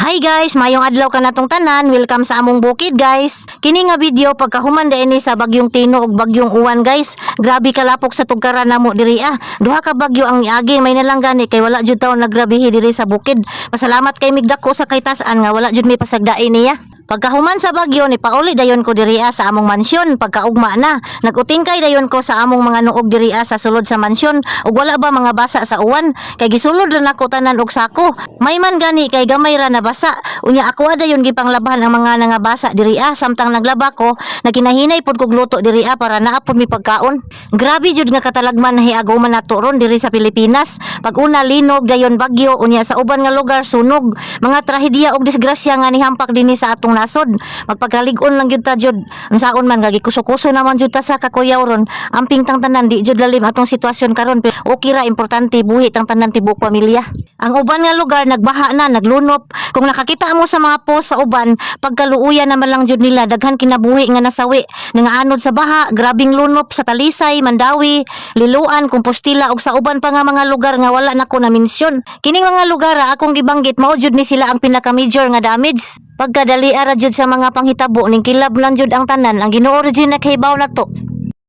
Hi guys, mayong adlaw ka natong tanan. Welcome sa among bukid guys. Kini nga video pagkahuman ini sa bagyong Tino ug bagyong Uwan guys. Grabe kalapok sa tugkaran namo diri ah. Duha ka bagyo ang niagi may nalanggani kay wala jud taw nagrabihi diri sa bukid. Pasalamat kay migdako sa kaytas-an nga wala jud may pasagdaay niya. Pagkahuman sa bagyo ni pauli dayon ko diriya sa among mansyon pagkaugma na. Nagutingkay dayon ko sa among mga nuog diriya sa sulod sa mansyon ug wala ba mga basa sa uwan kay gisulod ra nako tanan og sako. May man gani kay gamay ra na basa. Unya ako dayon gipanglabahan ang mga nangabasa diriya samtang naglaba ko naginahinay pud kog luto diriya para naapod mi pagkaon. Grabe jud nga katalagman hiaguman nato ron diri sa Pilipinas. Pag una linog dayon bagyo unya sa uban nga lugar sunog. Mga trahedya ug disgrasya nga nihampak dinhi sa atong nasod. Magpagkalig-on lang jud ta jud. Unsaon man gagikuso-kuso naman jud ta sa kakuyaw ron. Amping tang tanan di jud lalim atong sitwasyon karon pero okay ra importante buhi tang tanan tibuok pamilya. Ang uban nga lugar nagbaha na, naglunop. Kung nakakita mo sa mga post sa uban, pagkaluuyan naman lang jud nila daghan kinabuhi nga nasawi. Nga anod sa baha, grabing lunop sa Talisay, Mandawi, Liloan, Compostela ug sa uban pa nga mga lugar nga wala nako na mensyon. Kining mga lugar akong gibanggit mao jud ni sila ang pinaka-major nga damage. Pagkadali ara jud sa mga panghitabo ning kilab lang jud ang tanan ang Ginoo rin nakahibaw na to.